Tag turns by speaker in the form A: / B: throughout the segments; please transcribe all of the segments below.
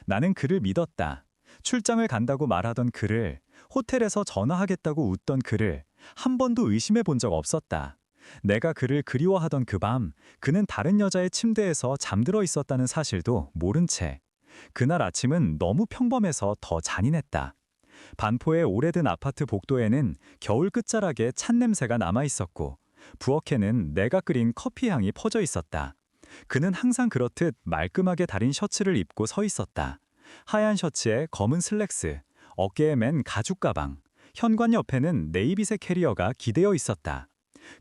A: 나는 그를 믿었다. 출장을 간다고 말하던 그를, 호텔에서 전화하겠다고 웃던 그를 한 번도 의심해 본 적 없었다. 내가 그를 그리워하던 그 밤, 그는 다른 여자의 침대에서 잠들어 있었다는 사실도 모른 채. 그날 아침은 너무 평범해서 더 잔인했다. 반포의 오래된 아파트 복도에는 겨울 끝자락에 찬 냄새가 남아 있었고, 부엌에는 내가 끓인 커피 향이 퍼져 있었다. 그는 항상 그렇듯 말끔하게 다린 셔츠를 입고 서 있었다. 하얀 셔츠에 검은 슬랙스, 어깨에 맨 가죽 가방, 현관 옆에는 네이비색 캐리어가 기대어 있었다.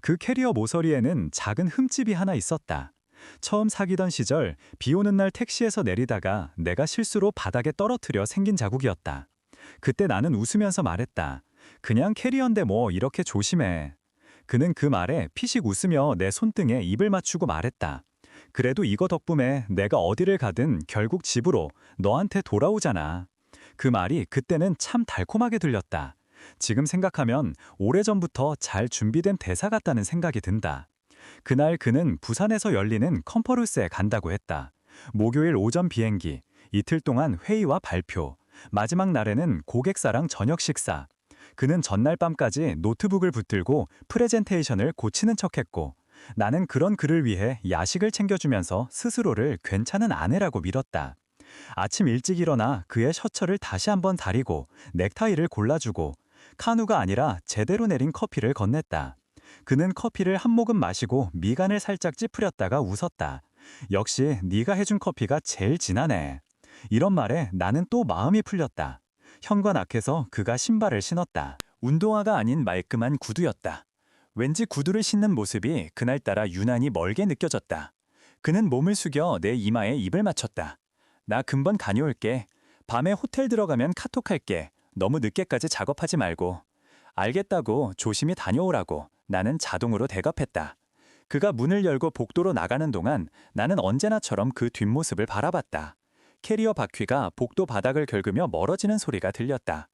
A: 그 캐리어 모서리에는 작은 흠집이 하나 있었다. 처음 사귀던 시절 비 오는 날 택시에서 내리다가 내가 실수로 바닥에 떨어뜨려 생긴 자국이었다. 그때 나는 웃으면서 말했다. 그냥 캐리어인데 뭐 이렇게 조심해. 그는 그 말에 피식 웃으며 내 손등에 입을 맞추고 말했다. 그래도 이거 덕분에 내가 어디를 가든 결국 집으로 너한테 돌아오잖아. 그 말이 그때는 참 달콤하게 들렸다. 지금 생각하면 오래전부터 잘 준비된 대사 같다는 생각이 든다. 그날 그는 부산에서 열리는 컨퍼런스에 간다고 했다. 목요일 오전 비행기, 이틀 동안 회의와 발표, 마지막 날에는 고객사랑 저녁 식사. 그는 전날 밤까지 노트북을 붙들고 프레젠테이션을 고치는 척했고, 나는 그런 그를 위해 야식을 챙겨주면서 스스로를 괜찮은 아내라고 믿었다. 아침 일찍 일어나 그의 셔츠를 다시 한번 다리고 넥타이를 골라주고 카누가 아니라 제대로 내린 커피를 건넸다. 그는 커피를 한 모금 마시고 미간을 살짝 찌푸렸다가 웃었다. 역시 네가 해준 커피가 제일 진하네. 이런 말에 나는 또 마음이 풀렸다. 현관 앞에서 그가 신발을 신었다. 운동화가 아닌 말끔한 구두였다. 왠지 구두를 신는 모습이 그날따라 유난히 멀게 느껴졌다. 그는 몸을 숙여 내 이마에 입을 맞췄다. 나 금방 다녀올게. 밤에 호텔 들어가면 카톡할게. 너무 늦게까지 작업하지 말고. 알겠다고 조심히 다녀오라고 나는 자동으로 대답했다. 그가 문을 열고 복도로 나가는 동안 나는 언제나처럼 그 뒷모습을 바라봤다. 캐리어 바퀴가 복도 바닥을 긁으며 멀어지는 소리가 들렸다.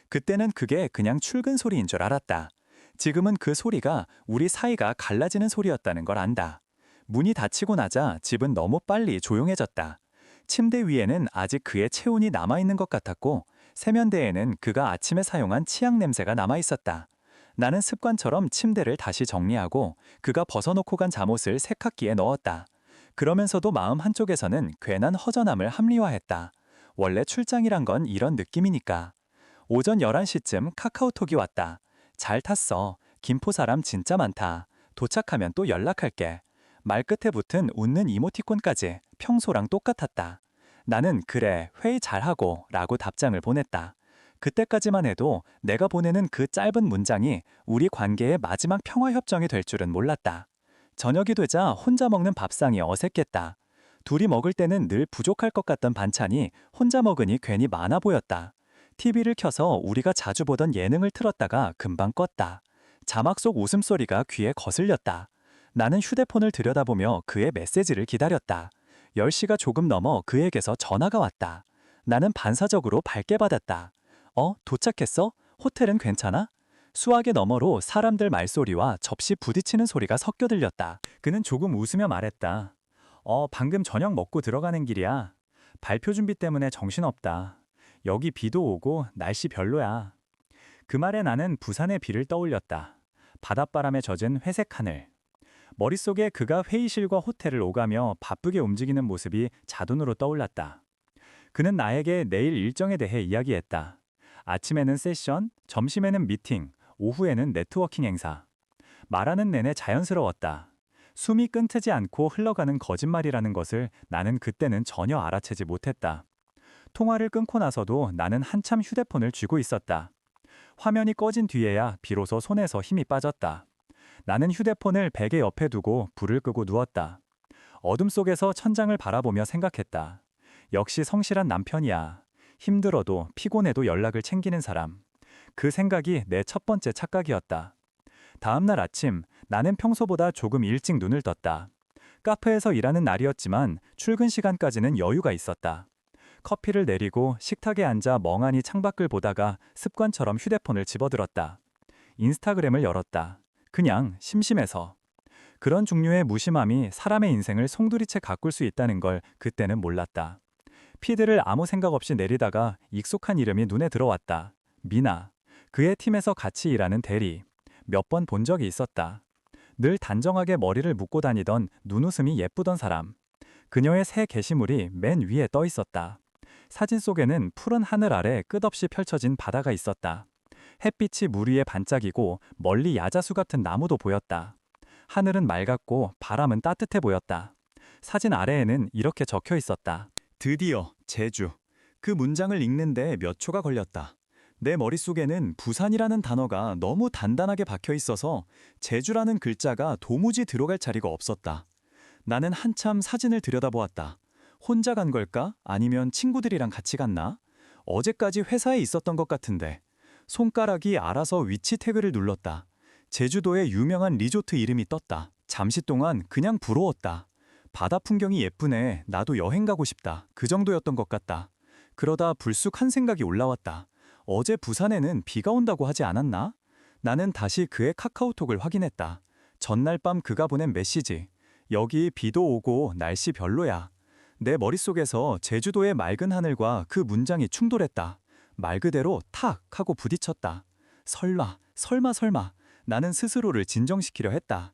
A: 그때는 그게 그냥 출근 소리인 줄 알았다. 지금은 그 소리가 우리 사이가 갈라지는 소리였다는 걸 안다. 문이 닫히고 나자 집은 너무 빨리 조용해졌다. 침대 위에는 아직 그의 체온이 남아있는 것 같았고, 세면대에는 그가 아침에 사용한 치약 냄새가 남아있었다. 나는 습관처럼 침대를 다시 정리하고 그가 벗어놓고 간 잠옷을 세탁기에 넣었다. 그러면서도 마음 한쪽에서는 괜한 허전함을 합리화했다. 원래 출장이란 건 이런 느낌이니까. 오전 11시쯤 카카오톡이 왔다. 잘 탔어. 김포 사람 진짜 많다. 도착하면 또 연락할게. 말끝에 붙은 웃는 이모티콘까지 평소랑 똑같았다. 나는 그래, 회의 잘하고 라고 답장을 보냈다. 그때까지만 해도 내가 보내는 그 짧은 문장이 우리 관계의 마지막 평화협정이 될 줄은 몰랐다. 저녁이 되자 혼자 먹는 밥상이 어색했다. 둘이 먹을 때는 늘 부족할 것 같던 반찬이 혼자 먹으니 괜히 많아 보였다. TV를 켜서 우리가 자주 보던 예능을 틀었다가 금방 껐다. 자막 속 웃음소리가 귀에 거슬렸다. 나는 휴대폰을 들여다보며 그의 메시지를 기다렸다. 10시가 조금 넘어 그에게서 전화가 왔다. 나는 반사적으로 밝게 받았다. 도착했어? 호텔은 괜찮아? 수화기 너머로 사람들 말소리와 접시 부딪히는 소리가 섞여 들렸다. 그는 조금 웃으며 말했다. 방금 저녁 먹고 들어가는 길이야. 발표 준비 때문에 정신없다. 여기 비도 오고 날씨 별로야. 그 말에 나는 부산의 비를 떠올렸다. 바닷바람에 젖은 회색 하늘. 머릿속에 그가 회의실과 호텔을 오가며 바쁘게 움직이는 모습이 자동으로 떠올랐다. 그는 나에게 내일 일정에 대해 이야기했다. 아침에는 세션, 점심에는 미팅, 오후에는 네트워킹 행사. 말하는 내내 자연스러웠다. 숨이 끊이지 않고 흘러가는 거짓말이라는 것을 나는 그때는 전혀 알아채지 못했다. 통화를 끊고 나서도 나는 한참 휴대폰을 쥐고 있었다. 화면이 꺼진 뒤에야 비로소 손에서 힘이 빠졌다. 나는 휴대폰을 베개 옆에 두고 불을 끄고 누웠다. 어둠 속에서 천장을 바라보며 생각했다. 역시 성실한 남편이야. 힘들어도 피곤해도 연락을 챙기는 사람. 그 생각이 내 첫 번째 착각이었다. 다음 날 아침 나는 평소보다 조금 일찍 눈을 떴다. 카페에서 일하는 날이었지만 출근 시간까지는 여유가 있었다. 커피를 내리고 식탁에 앉아 멍하니 창밖을 보다가 습관처럼 휴대폰을 집어들었다. 인스타그램을 열었다. 그냥 심심해서. 그런 종류의 무심함이 사람의 인생을 송두리째 가꿀 수 있다는 걸 그때는 몰랐다. 피드를 아무 생각 없이 내리다가 익숙한 이름이 눈에 들어왔다. 미나. 그의 팀에서 같이 일하는 대리. 몇 번 본 적이 있었다. 늘 단정하게 머리를 묶고 다니던 눈웃음이 예쁘던 사람. 그녀의 새 게시물이 맨 위에 떠 있었다. 사진 속에는 푸른 하늘 아래 끝없이 펼쳐진 바다가 있었다. 햇빛이 물 위에 반짝이고 멀리 야자수 같은 나무도 보였다. 하늘은 맑았고 바람은 따뜻해 보였다. 사진 아래에는 이렇게 적혀 있었다. 드디어 제주. 그 문장을 읽는데 몇 초가 걸렸다. 내 머릿속에는 부산이라는 단어가 너무 단단하게 박혀 있어서 제주라는 글자가 도무지 들어갈 자리가 없었다. 나는 한참 사진을 들여다보았다. 혼자 간 걸까? 아니면 친구들이랑 같이 갔나? 어제까지 회사에 있었던 것 같은데. 손가락이 알아서 위치 태그를 눌렀다. 제주도의 유명한 리조트 이름이 떴다. 잠시 동안 그냥 부러웠다. 바다 풍경이 예쁘네. 나도 여행 가고 싶다. 그 정도였던 것 같다. 그러다 불쑥 한 생각이 올라왔다. 어제 부산에는 비가 온다고 하지 않았나? 나는 다시 그의 카카오톡을 확인했다. 전날 밤 그가 보낸 메시지. 여기 비도 오고 날씨 별로야. 내 머릿속에서 제주도의 맑은 하늘과 그 문장이 충돌했다. 말 그대로 탁 하고 부딪혔다. 설마. 나는 스스로를 진정시키려 했다.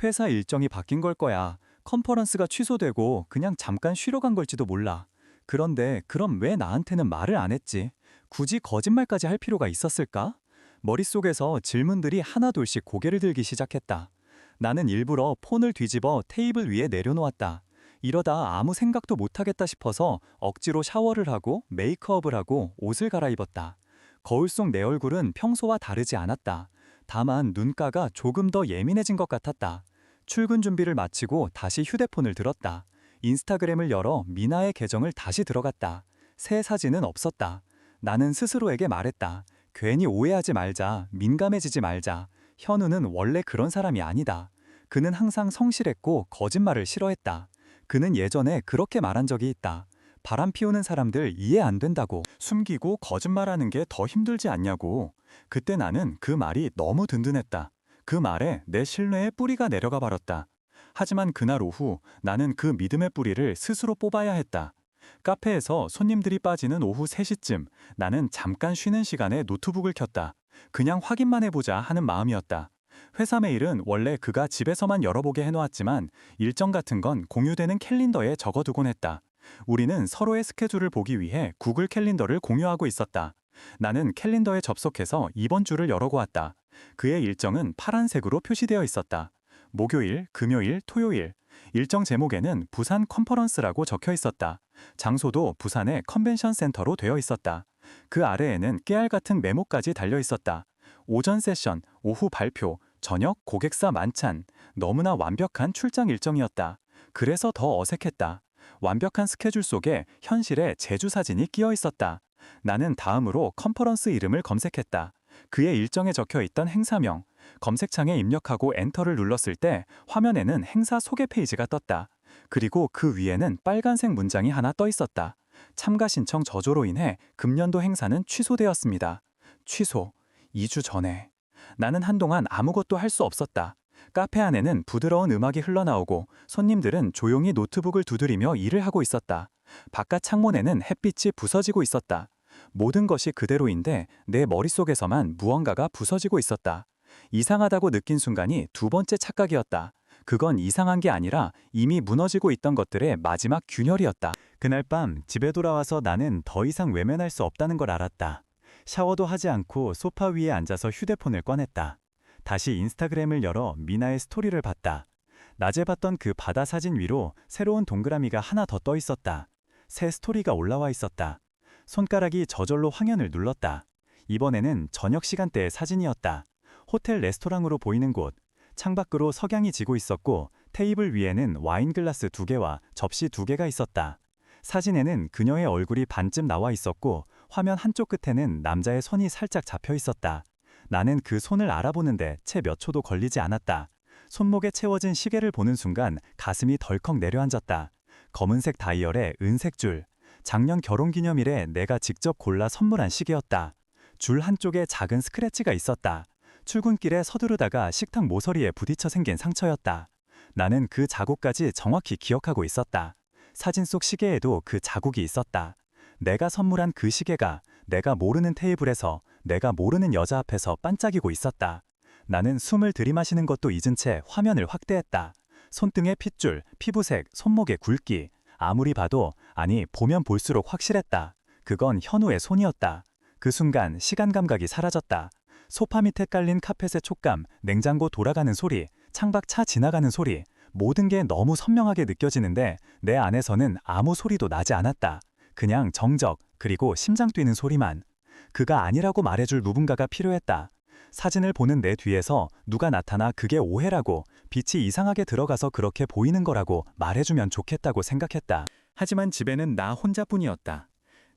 A: 회사 일정이 바뀐 걸 거야. 컨퍼런스가 취소되고 그냥 잠깐 쉬러 간 걸지도 몰라. 그런데 그럼 왜 나한테는 말을 안 했지? 굳이 거짓말까지 할 필요가 있었을까? 머릿속에서 질문들이 하나둘씩 고개를 들기 시작했다. 나는 일부러 폰을 뒤집어 테이블 위에 내려놓았다. 이러다 아무 생각도 못하겠다 싶어서 억지로 샤워를 하고 메이크업을 하고 옷을 갈아입었다. 거울 속 내 얼굴은 평소와 다르지 않았다. 다만 눈가가 조금 더 예민해진 것 같았다. 출근 준비를 마치고 다시 휴대폰을 들었다. 인스타그램을 열어 미나의 계정을 다시 들어갔다. 새 사진은 없었다. 나는 스스로에게 말했다. 괜히 오해하지 말자, 민감해지지 말자. 현우는 원래 그런 사람이 아니다. 그는 항상 성실했고 거짓말을 싫어했다. 그는 예전에 그렇게 말한 적이 있다. 바람 피우는 사람들 이해 안 된다고. 숨기고 거짓말하는 게 더 힘들지 않냐고. 그때 나는 그 말이 너무 든든했다. 그 말에 내 신뢰의 뿌리가 내려가 버렸다. 하지만 그날 오후 나는 그 믿음의 뿌리를 스스로 뽑아야 했다. 카페에서 손님들이 빠지는 오후 3시쯤 나는 잠깐 쉬는 시간에 노트북을 켰다. 그냥 확인만 해보자 하는 마음이었다. 회사 메일은 원래 그가 집에서만 열어보게 해놓았지만 일정 같은 건 공유되는 캘린더에 적어두곤 했다. 우리는 서로의 스케줄을 보기 위해 구글 캘린더를 공유하고 있었다. 나는 캘린더에 접속해서 이번 주를 열어보았다. 그의 일정은 파란색으로 표시되어 있었다. 목요일, 금요일, 토요일. 일정 제목에는 부산 컨퍼런스라고 적혀 있었다. 장소도 부산의 컨벤션 센터로 되어 있었다. 그 아래에는 깨알 같은 메모까지 달려 있었다. 오전 세션, 오후 발표, 저녁 고객사 만찬. 너무나 완벽한 출장 일정이었다. 그래서 더 어색했다. 완벽한 스케줄 속에 현실의 제주 사진이 끼어 있었다. 나는 다음으로 컨퍼런스 이름을 검색했다. 그의 일정에 적혀 있던 행사명. 검색창에 입력하고 엔터를 눌렀을 때 화면에는 행사 소개 페이지가 떴다. 그리고 그 위에는 빨간색 문장이 하나 떠 있었다. 참가 신청 저조로 인해 금년도 행사는 취소되었습니다. 취소. 2주 전에. 나는 한동안 아무것도 할 수 없었다. 카페 안에는 부드러운 음악이 흘러나오고 손님들은 조용히 노트북을 두드리며 일을 하고 있었다. 바깥 창문에는 햇빛이 부서지고 있었다. 모든 것이 그대로인데 내 머릿속에서만 무언가가 부서지고 있었다. 이상하다고 느낀 순간이 두 번째 착각이었다. 그건 이상한 게 아니라 이미 무너지고 있던 것들의 마지막 균열이었다. 그날 밤 집에 돌아와서 나는 더 이상 외면할 수 없다는 걸 알았다. 샤워도 하지 않고 소파 위에 앉아서 휴대폰을 꺼냈다. 다시 인스타그램을 열어 미나의 스토리를 봤다. 낮에 봤던 그 바다 사진 위로 새로운 동그라미가 하나 더 떠 있었다. 새 스토리가 올라와 있었다. 손가락이 저절로 화면을 눌렀다. 이번에는 저녁 시간대의 사진이었다. 호텔 레스토랑으로 보이는 곳. 창밖으로 석양이 지고 있었고 테이블 위에는 와인 글라스 2개와 접시 2개가 있었다. 사진에는 그녀의 얼굴이 반쯤 나와 있었고 화면 한쪽 끝에는 남자의 손이 살짝 잡혀 있었다. 나는 그 손을 알아보는데 채 몇 초도 걸리지 않았다. 손목에 채워진 시계를 보는 순간 가슴이 덜컥 내려앉았다. 검은색 다이얼에 은색 줄. 작년 결혼기념일에 내가 직접 골라 선물한 시계였다. 줄 한쪽에 작은 스크래치가 있었다. 출근길에 서두르다가 식탁 모서리에 부딪혀 생긴 상처였다. 나는 그 자국까지 정확히 기억하고 있었다. 사진 속 시계에도 그 자국이 있었다. 내가 선물한 그 시계가 내가 모르는 테이블에서 내가 모르는 여자 앞에서 반짝이고 있었다. 나는 숨을 들이마시는 것도 잊은 채 화면을 확대했다. 손등의 핏줄, 피부색, 손목의 굵기. 아무리 봐도, 아니 보면 볼수록 확실했다. 그건 현우의 손이었다. 그 순간 시간 감각이 사라졌다. 소파 밑에 깔린 카펫의 촉감, 냉장고 돌아가는 소리, 창밖 차 지나가는 소리, 모든 게 너무 선명하게 느껴지는데 내 안에서는 아무 소리도 나지 않았다. 그냥 정적, 그리고 심장 뛰는 소리만. 그가 아니라고 말해줄 누군가가 필요했다. 사진을 보는 내 뒤에서 누가 나타나 그게 오해라고, 빛이 이상하게 들어가서 그렇게 보이는 거라고 말해주면 좋겠다고 생각했다. 하지만 집에는 나 혼자뿐이었다.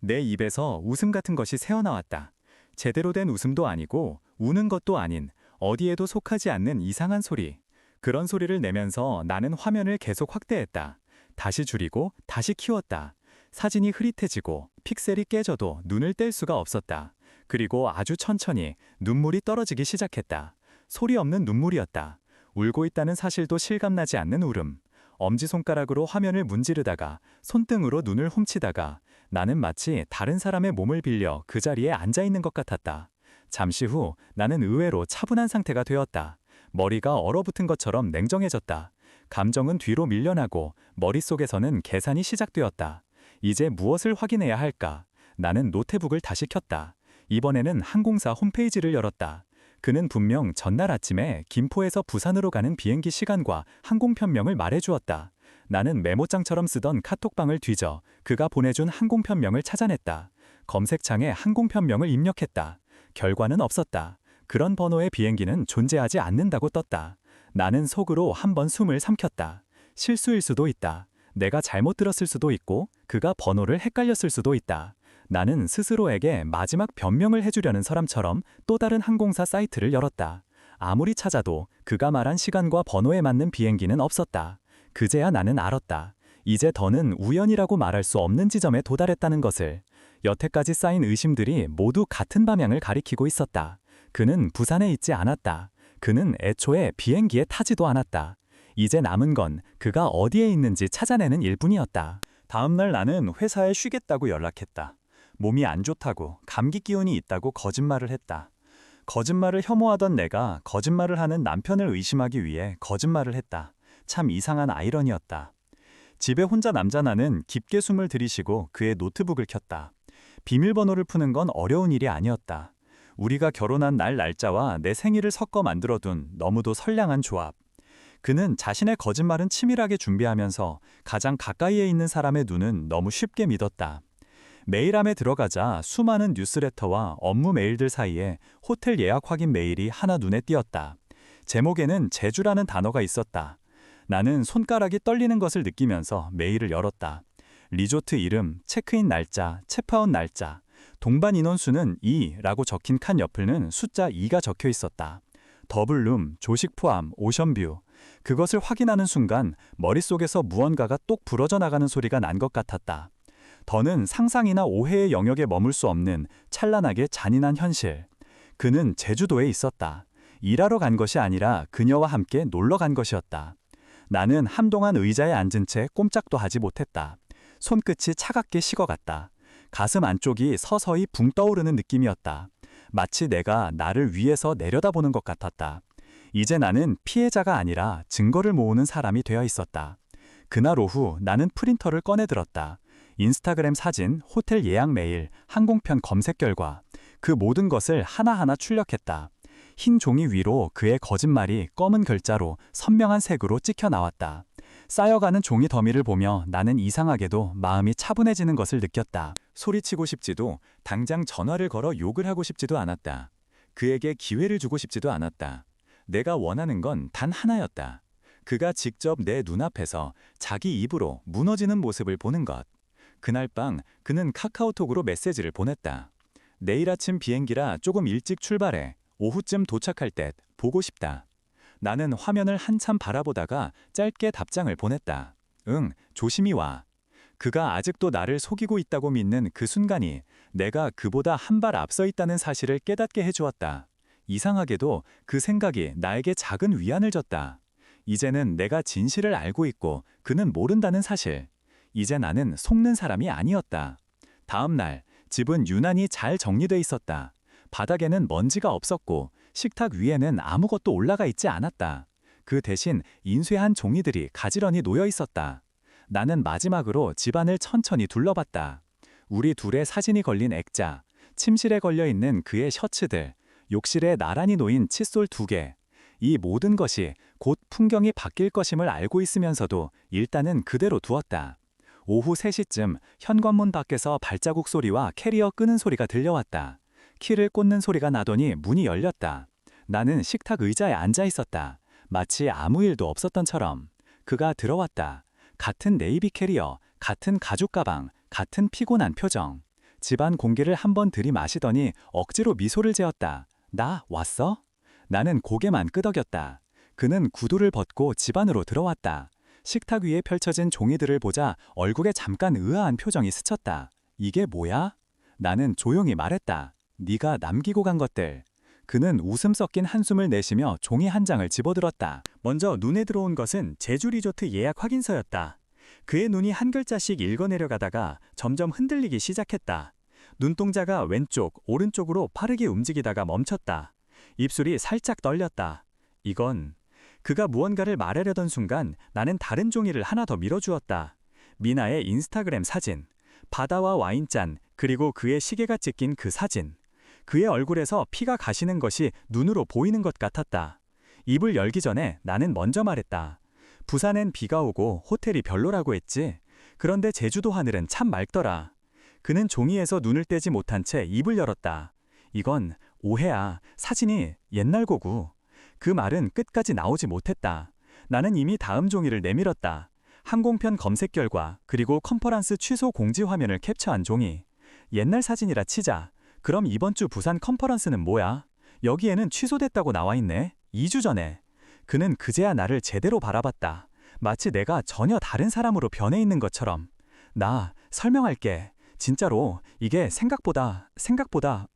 A: 내 입에서 웃음 같은 것이 새어나왔다. 제대로 된 웃음도 아니고 우는 것도 아닌 어디에도 속하지 않는 이상한 소리. 그런 소리를 내면서 나는 화면을 계속 확대했다. 다시 줄이고 다시 키웠다. 사진이 흐릿해지고 픽셀이 깨져도 눈을 뗄 수가 없었다. 그리고 아주 천천히 눈물이 떨어지기 시작했다. 소리 없는 눈물이었다. 울고 있다는 사실도 실감나지 않는 울음. 엄지손가락으로 화면을 문지르다가 손등으로 눈을 훔치다가 나는 마치 다른 사람의 몸을 빌려 그 자리에 앉아 있는 것 같았다. 잠시 후 나는 의외로 차분한 상태가 되었다. 머리가 얼어붙은 것처럼 냉정해졌다. 감정은 뒤로 밀려나고 머릿속에서는 계산이 시작되었다. 이제 무엇을 확인해야 할까? 나는 노트북을 다시 켰다. 이번에는 항공사 홈페이지를 열었다. 그는 분명 전날 아침에 김포에서 부산으로 가는 비행기 시간과 항공편명을 말해주었다. 나는 메모장처럼 쓰던 카톡방을 뒤져 그가 보내준 항공편명을 찾아냈다. 검색창에 항공편명을 입력했다. 결과는 없었다. 그런 번호의 비행기는 존재하지 않는다고 떴다. 나는 속으로 한번 숨을 삼켰다. 실수일 수도 있다. 내가 잘못 들었을 수도 있고 그가 번호를 헷갈렸을 수도 있다. 나는 스스로에게 마지막 변명을 해주려는 사람처럼 또 다른 항공사 사이트를 열었다. 아무리 찾아도 그가 말한 시간과 번호에 맞는 비행기는 없었다. 그제야 나는 알았다. 이제 더는 우연이라고 말할 수 없는 지점에 도달했다는 것을. 여태까지 쌓인 의심들이 모두 같은 방향을 가리키고 있었다. 그는 부산에 있지 않았다. 그는 애초에 비행기에 타지도 않았다. 이제 남은 건 그가 어디에 있는지 찾아내는 일뿐이었다. 다음날 나는 회사에 쉬겠다고 연락했다. 몸이 안 좋다고, 감기 기운이 있다고 거짓말을 했다. 거짓말을 혐오하던 내가 거짓말을 하는 남편을 의심하기 위해 거짓말을 했다. 참 이상한 아이러니였다. 집에 혼자 남자 나는 깊게 숨을 들이쉬고 그의 노트북을 켰다. 비밀번호를 푸는 건 어려운 일이 아니었다. 우리가 결혼한 날 날짜와 내 생일을 섞어 만들어둔 너무도 선량한 조합. 그는 자신의 거짓말은 치밀하게 준비하면서 가장 가까이에 있는 사람의 눈은 너무 쉽게 믿었다. 메일함에 들어가자 수많은 뉴스레터와 업무 메일들 사이에 호텔 예약 확인 메일이 하나 눈에 띄었다. 제목에는 제주라는 단어가 있었다. 나는 손가락이 떨리는 것을 느끼면서 메일을 열었다. 리조트 이름, 체크인 날짜, 체크아웃 날짜, 동반 인원수는 2라고 적힌 칸 옆에는 숫자 2가 적혀 있었다. 더블룸, 조식 포함, 오션뷰. 그것을 확인하는 순간 머릿속에서 무언가가 똑 부러져 나가는 소리가 난 것 같았다. 더는 상상이나 오해의 영역에 머물 수 없는 찬란하게 잔인한 현실. 그는 제주도에 있었다. 일하러 간 것이 아니라 그녀와 함께 놀러 간 것이었다. 나는 한동안 의자에 앉은 채 꼼짝도 하지 못했다. 손끝이 차갑게 식어갔다. 가슴 안쪽이 서서히 붕 떠오르는 느낌이었다. 마치 내가 나를 위에서 내려다보는 것 같았다. 이제 나는 피해자가 아니라 증거를 모으는 사람이 되어 있었다. 그날 오후 나는 프린터를 꺼내 들었다. 인스타그램 사진, 호텔 예약 메일, 항공편 검색 결과. 그 모든 것을 하나하나 출력했다. 흰 종이 위로 그의 거짓말이 검은 글자로 선명한 색으로 찍혀 나왔다. 쌓여가는 종이 더미를 보며 나는 이상하게도 마음이 차분해지는 것을 느꼈다. 소리치고 싶지도, 당장 전화를 걸어 욕을 하고 싶지도 않았다. 그에게 기회를 주고 싶지도 않았다. 내가 원하는 건 단 하나였다. 그가 직접 내 눈앞에서 자기 입으로 무너지는 모습을 보는 것. 그날 밤 그는 카카오톡으로 메시지를 보냈다. 내일 아침 비행기라 조금 일찍 출발해. 오후쯤 도착할 때 보고 싶다. 나는 화면을 한참 바라보다가 짧게 답장을 보냈다. 응, 조심히 와. 그가 아직도 나를 속이고 있다고 믿는 그 순간이 내가 그보다 한 발 앞서 있다는 사실을 깨닫게 해주었다. 이상하게도 그 생각이 나에게 작은 위안을 줬다. 이제는 내가 진실을 알고 있고 그는 모른다는 사실. 이제 나는 속는 사람이 아니었다. 다음 날 집은 유난히 잘 정리돼 있었다. 바닥에는 먼지가 없었고 식탁 위에는 아무것도 올라가 있지 않았다. 그 대신 인쇄한 종이들이 가지런히 놓여 있었다. 나는 마지막으로 집안을 천천히 둘러봤다. 우리 둘의 사진이 걸린 액자, 침실에 걸려 있는 그의 셔츠들, 욕실에 나란히 놓인 칫솔 2개. 이 모든 것이 곧 풍경이 바뀔 것임을 알고 있으면서도 일단은 그대로 두었다. 오후 3시쯤 현관문 밖에서 발자국 소리와 캐리어 끄는 소리가 들려왔다. 키를 꽂는 소리가 나더니 문이 열렸다. 나는 식탁 의자에 앉아 있었다. 마치 아무 일도 없었던처럼. 그가 들어왔다. 같은 네이비 캐리어, 같은 가죽 가방, 같은 피곤한 표정. 집안 공기를 한번 들이마시더니 억지로 미소를 지었다. 나 왔어? 나는 고개만 끄덕였다. 그는 구두를 벗고 집 안으로 들어왔다. 식탁 위에 펼쳐진 종이들을 보자 얼굴에 잠깐 의아한 표정이 스쳤다. 이게 뭐야? 나는 조용히 말했다. 네가 남기고 간 것들. 그는 웃음 섞인 한숨을 내쉬며 종이 한 장을 집어들었다. 먼저 눈에 들어온 것은 제주 리조트 예약 확인서였다. 그의 눈이 한 글자씩 읽어내려가다가 점점 흔들리기 시작했다. 눈동자가 왼쪽, 오른쪽으로 빠르게 움직이다가 멈췄다. 입술이 살짝 떨렸다. 이건... 그가 무언가를 말하려던 순간 나는 다른 종이를 하나 더 밀어주었다. 미나의 인스타그램 사진, 바다와 와인잔, 그리고 그의 시계가 찍힌 그 사진. 그의 얼굴에서 피가 가시는 것이 눈으로 보이는 것 같았다. 입을 열기 전에 나는 먼저 말했다. 부산엔 비가 오고 호텔이 별로라고 했지. 그런데 제주도 하늘은 참 맑더라. 그는 종이에서 눈을 떼지 못한 채 입을 열었다. 이건 오해야. 사진이 옛날 거고. 그 말은 끝까지 나오지 못했다. 나는 이미 다음 종이를 내밀었다. 항공편 검색 결과 그리고 컨퍼런스 취소 공지 화면을 캡처한 종이. 옛날 사진이라 치자. 그럼 이번 주 부산 컨퍼런스는 뭐야? 여기에는 취소됐다고 나와 있네. 2주 전에. 그는 그제야 나를 제대로 바라봤다. 마치 내가 전혀 다른 사람으로 변해 있는 것처럼. 나 설명할게. 진짜로 이게 생각보다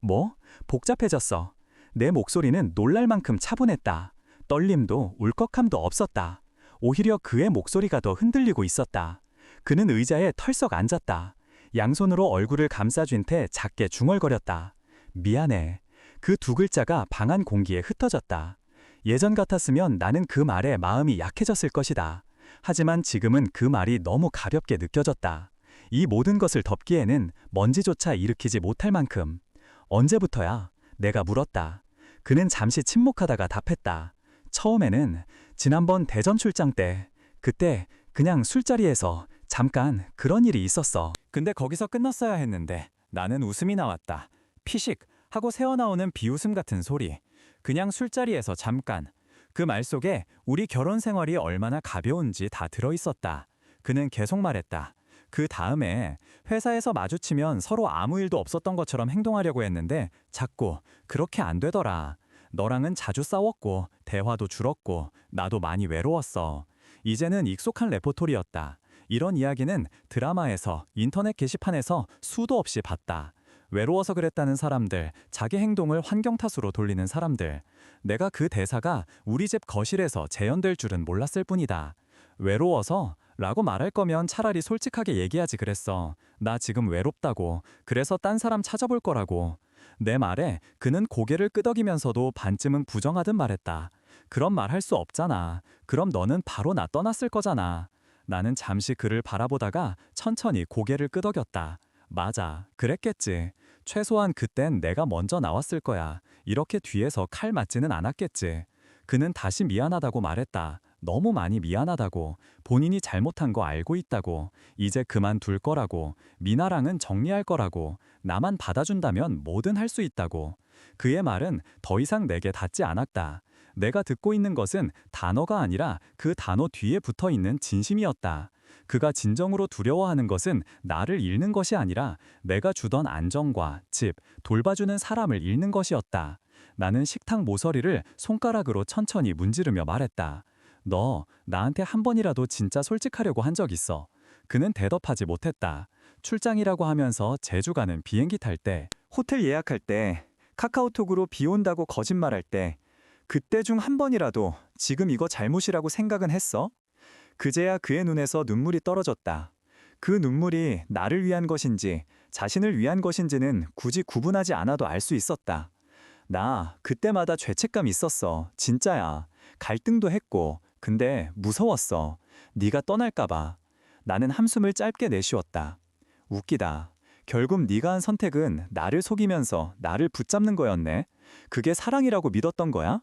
A: 뭐? 복잡해졌어. 내 목소리는 놀랄 만큼 차분했다. 떨림도 울컥함도 없었다. 오히려 그의 목소리가 더 흔들리고 있었다. 그는 의자에 털썩 앉았다. 양손으로 얼굴을 감싸쥔 채 작게 중얼거렸다. 미안해. 그 2글자가 방 안 공기에 흩어졌다. 예전 같았으면 나는 그 말에 마음이 약해졌을 것이다. 하지만 지금은 그 말이 너무 가볍게 느껴졌다. 이 모든 것을 덮기에는 먼지조차 일으키지 못할 만큼. 언제부터야? 내가 물었다. 그는 잠시 침묵하다가 답했다. 처음에는 지난번 대전 출장 때, 그때 그냥 술자리에서 잠깐 그런 일이 있었어. 근데 거기서 끝났어야 했는데 나는 웃음이 나왔다. 피식 하고 새어나오는 비웃음 같은 소리. 그냥 술자리에서 잠깐. 그 말 속에 우리 결혼 생활이 얼마나 가벼운지 다 들어있었다. 그는 계속 말했다. 그 다음에 회사에서 마주치면 서로 아무 일도 없었던 것처럼 행동하려고 했는데 자꾸 그렇게 안 되더라. 너랑은 자주 싸웠고 대화도 줄었고 나도 많이 외로웠어. 이제는 익숙한 레포토리였다. 이런 이야기는 드라마에서 인터넷 게시판에서 수도 없이 봤다. 외로워서 그랬다는 사람들, 자기 행동을 환경 탓으로 돌리는 사람들. 내가 그 대사가 우리 집 거실에서 재현될 줄은 몰랐을 뿐이다. 외로워서? 라고 말할 거면 차라리 솔직하게 얘기하지 그랬어. 나 지금 외롭다고. 그래서 딴 사람 찾아볼 거라고. 내 말에 그는 고개를 끄덕이면서도 반쯤은 부정하듯 말했다. 그런 말 할 수 없잖아. 그럼 너는 바로 나 떠났을 거잖아. 나는 잠시 그를 바라보다가 천천히 고개를 끄덕였다. 맞아, 그랬겠지. 최소한 그땐 내가 먼저 나왔을 거야. 이렇게 뒤에서 칼 맞지는 않았겠지. 그는 다시 미안하다고 말했다. 너무 많이 미안하다고. 본인이 잘못한 거 알고 있다고. 이제 그만둘 거라고. 미나랑은 정리할 거라고. 나만 받아준다면 뭐든 할 수 있다고. 그의 말은 더 이상 내게 닿지 않았다. 내가 듣고 있는 것은 단어가 아니라 그 단어 뒤에 붙어 있는 진심이었다. 그가 진정으로 두려워하는 것은 나를 잃는 것이 아니라 내가 주던 안정과 집, 돌봐주는 사람을 잃는 것이었다. 나는 식탁 모서리를 손가락으로 천천히 문지르며 말했다. 너 나한테 한 번이라도 진짜 솔직하려고 한 적 있어? 그는 대답하지 못했다. 출장이라고 하면서 제주 가는 비행기 탈 때, 호텔 예약할 때, 카카오톡으로 비 온다고 거짓말할 때, 그때 중 한 번이라도 지금 이거 잘못이라고 생각은 했어? 그제야 그의 눈에서 눈물이 떨어졌다. 그 눈물이 나를 위한 것인지 자신을 위한 것인지는 굳이 구분하지 않아도 알 수 있었다. 나 그때마다 죄책감 있었어. 진짜야. 갈등도 했고. 근데 무서웠어. 네가 떠날까 봐. 나는 한숨을 짧게 내쉬었다. 웃기다. 결국 네가 한 선택은 나를 속이면서 나를 붙잡는 거였네. 그게 사랑이라고 믿었던 거야?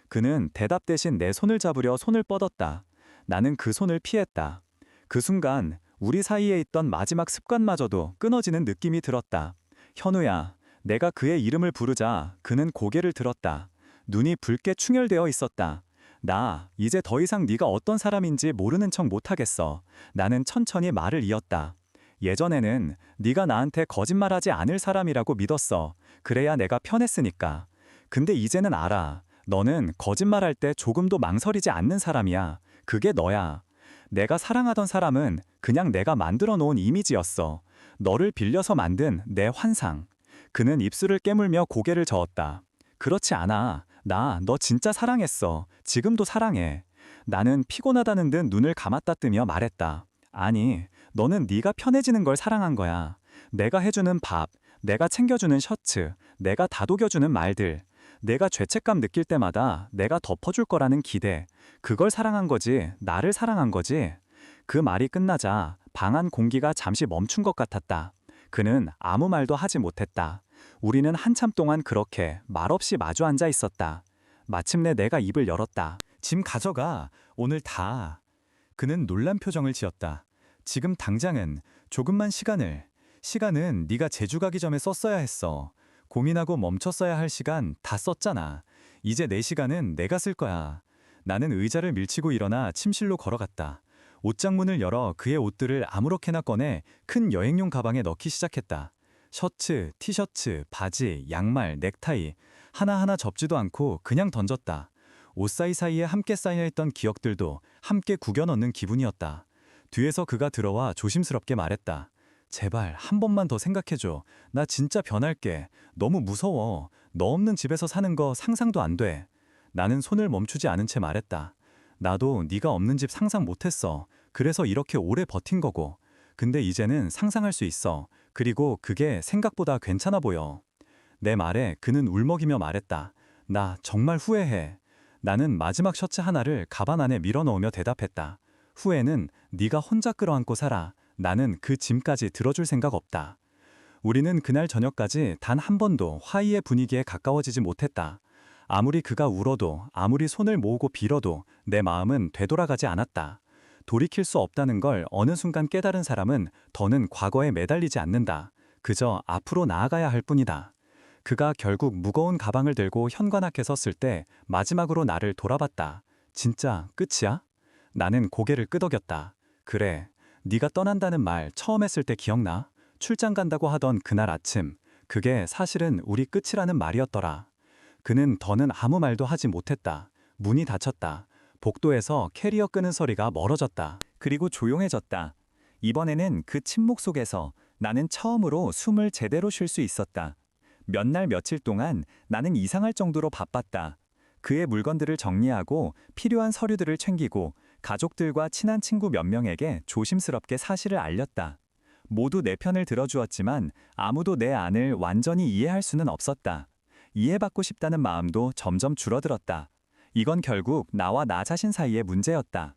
A: 그는 대답 대신 내 손을 잡으려 손을 뻗었다. 나는 그 손을 피했다. 그 순간 우리 사이에 있던 마지막 습관마저도 끊어지는 느낌이 들었다. 현우야. 내가 그의 이름을 부르자 그는 고개를 들었다. 눈이 붉게 충혈되어 있었다. 나 이제 더 이상 네가 어떤 사람인지 모르는 척 못하겠어. 나는 천천히 말을 이었다. 예전에는 네가 나한테 거짓말하지 않을 사람이라고 믿었어. 그래야 내가 편했으니까. 근데 이제는 알아. 너는 거짓말할 때 조금도 망설이지 않는 사람이야. 그게 너야. 내가 사랑하던 사람은 그냥 내가 만들어 놓은 이미지였어. 너를 빌려서 만든 내 환상. 그는 입술을 깨물며 고개를 저었다. 그렇지 않아. 나 너 진짜 사랑했어. 지금도 사랑해. 나는 피곤하다는 듯 눈을 감았다 뜨며 말했다. 아니, 너는 네가 편해지는 걸 사랑한 거야. 내가 해주는 밥, 내가 챙겨주는 셔츠, 내가 다독여주는 말들. 내가 죄책감 느낄 때마다 내가 덮어줄 거라는 기대. 그걸 사랑한 거지. 나를 사랑한 거지. 그 말이 끝나자 방 안 공기가 잠시 멈춘 것 같았다. 그는 아무 말도 하지 못했다. 우리는 한참 동안 그렇게 말없이 마주 앉아 있었다. 마침내 내가 입을 열었다. 짐 가져가. 오늘 다. 그는 놀란 표정을 지었다. 지금 당장은 조금만 시간은 네가 제주 가기 전에 썼어야 했어. 고민하고 멈췄어야 할 시간 다 썼잖아. 이제 내 시간은 내가 쓸 거야. 나는 의자를 밀치고 일어나 침실로 걸어갔다. 옷장문을 열어 그의 옷들을 아무렇게나 꺼내 큰 여행용 가방에 넣기 시작했다. 셔츠, 티셔츠, 바지, 양말, 넥타이 하나하나 접지도 않고 그냥 던졌다. 옷 사이사이에 함께 쌓여있던 기억들도 함께 구겨 넣는 기분이었다. 뒤에서 그가 들어와 조심스럽게 말했다. 제발 한 번만 더 생각해줘. 나 진짜 변할게. 너무 무서워. 너 없는 집에서 사는 거 상상도 안 돼. 나는 손을 멈추지 않은 채 말했다. 나도 네가 없는 집 상상 못했어. 그래서 이렇게 오래 버틴 거고. 근데 이제는 상상할 수 있어. 그리고 그게 생각보다 괜찮아 보여. 내 말에 그는 울먹이며 말했다. 나 정말 후회해. 나는 마지막 셔츠 하나를 가방 안에 밀어넣으며 대답했다. 후회는 네가 혼자 끌어안고 살아. 나는 그 짐까지 들어줄 생각 없다. 우리는 그날 저녁까지 단 한 번도 화해의 분위기에 가까워지지 못했다. 아무리 그가 울어도 아무리 손을 모으고 빌어도 내 마음은 되돌아가지 않았다. 돌이킬 수 없다는 걸 어느 순간 깨달은 사람은 더는 과거에 매달리지 않는다. 그저 앞으로 나아가야 할 뿐이다. 그가 결국 무거운 가방을 들고 현관 앞에 섰을 때 마지막으로 나를 돌아봤다. 진짜 끝이야? 나는 고개를 끄덕였다. 그래. 네가 떠난다는 말 처음 했을 때 기억나? 출장 간다고 하던 그날 아침. 그게 사실은 우리 끝이라는 말이었더라. 그는 더는 아무 말도 하지 못했다. 문이 닫혔다. 복도에서 캐리어 끄는 소리가 멀어졌다. 그리고 조용해졌다. 이번에는 그 침묵 속에서 나는 처음으로 숨을 제대로 쉴 수 있었다. 몇 날 며칠 동안 나는 이상할 정도로 바빴다. 그의 물건들을 정리하고 필요한 서류들을 챙기고 가족들과 친한 친구 몇 명에게 조심스럽게 사실을 알렸다. 모두 내 편을 들어주었지만 아무도 내 안을 완전히 이해할 수는 없었다. 이해받고 싶다는 마음도 점점 줄어들었다. 이건 결국 나와 나 자신 사이의 문제였다.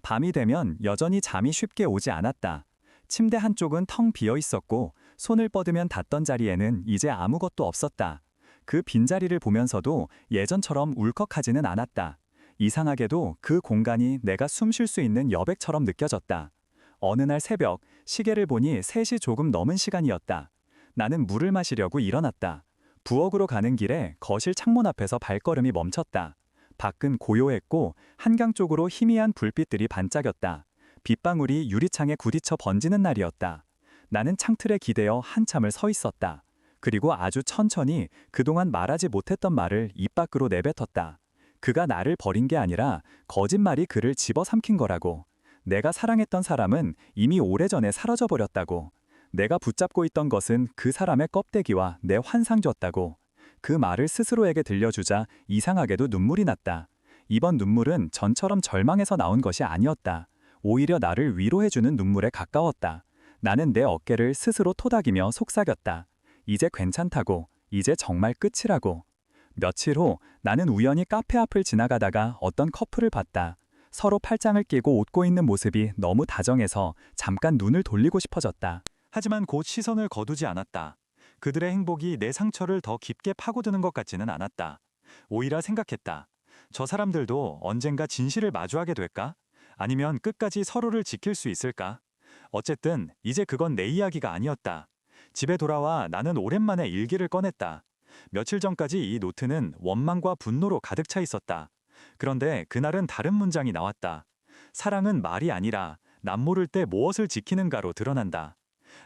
A: 밤이 되면 여전히 잠이 쉽게 오지 않았다. 침대 한쪽은 텅 비어 있었고 손을 뻗으면 닿던 자리에는 이제 아무것도 없었다. 그 빈자리를 보면서도 예전처럼 울컥하지는 않았다. 이상하게도 그 공간이 내가 숨 쉴 수 있는 여백처럼 느껴졌다. 어느 날 새벽 시계를 보니 3시 조금 넘은 시간이었다. 나는 물을 마시려고 일어났다. 부엌으로 가는 길에 거실 창문 앞에서 발걸음이 멈췄다. 밖은 고요했고 한강 쪽으로 희미한 불빛들이 반짝였다. 빗방울이 유리창에 부딪혀 번지는 날이었다. 나는 창틀에 기대어 한참을 서 있었다. 그리고 아주 천천히 그동안 말하지 못했던 말을 입 밖으로 내뱉었다. 그가 나를 버린 게 아니라 거짓말이 그를 집어삼킨 거라고. 내가 사랑했던 사람은 이미 오래전에 사라져버렸다고. 내가 붙잡고 있던 것은 그 사람의 껍데기와 내 환상이었다고. 그 말을 스스로에게 들려주자 이상하게도 눈물이 났다. 이번 눈물은 전처럼 절망에서 나온 것이 아니었다. 오히려 나를 위로해주는 눈물에 가까웠다. 나는 내 어깨를 스스로 토닥이며 속삭였다. 이제 괜찮다고, 이제 정말 끝이라고. 며칠 후 나는 우연히 카페 앞을 지나가다가 어떤 커플을 봤다. 서로 팔짱을 끼고 웃고 있는 모습이 너무 다정해서 잠깐 눈을 돌리고 싶어졌다. 하지만 곧 시선을 거두지 않았다. 그들의 행복이 내 상처를 더 깊게 파고드는 것 같지는 않았다. 오히려 생각했다. 저 사람들도 언젠가 진실을 마주하게 될까? 아니면 끝까지 서로를 지킬 수 있을까? 어쨌든 이제 그건 내 이야기가 아니었다. 집에 돌아와 나는 오랜만에 일기를 꺼냈다. 며칠 전까지 이 노트는 원망과 분노로 가득 차 있었다. 그런데 그날은 다른 문장이 나왔다. 사랑은 말이 아니라 남모를 때 무엇을 지키는가로 드러난다.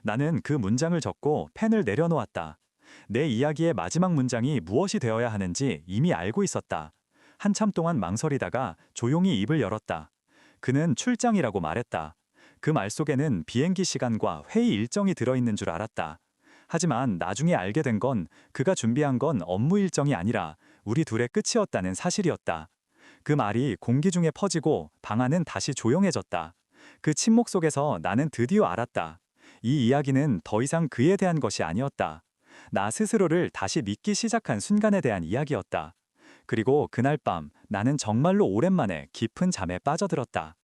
A: 나는 그 문장을 적고 펜을 내려놓았다. 내 이야기의 마지막 문장이 무엇이 되어야 하는지 이미 알고 있었다. 한참 동안 망설이다가 조용히 입을 열었다. 그는 출장이라고 말했다. 그 말 속에는 비행기 시간과 회의 일정이 들어있는 줄 알았다. 하지만 나중에 알게 된 건 그가 준비한 건 업무 일정이 아니라 우리 둘의 끝이었다는 사실이었다. 그 말이 공기 중에 퍼지고 방 안은 다시 조용해졌다. 그 침묵 속에서 나는 드디어 알았다. 이 이야기는 더 이상 그에 대한 것이 아니었다. 나 스스로를 다시 믿기 시작한 순간에 대한 이야기였다. 그리고 그날 밤 나는 정말로 오랜만에 깊은 잠에 빠져들었다.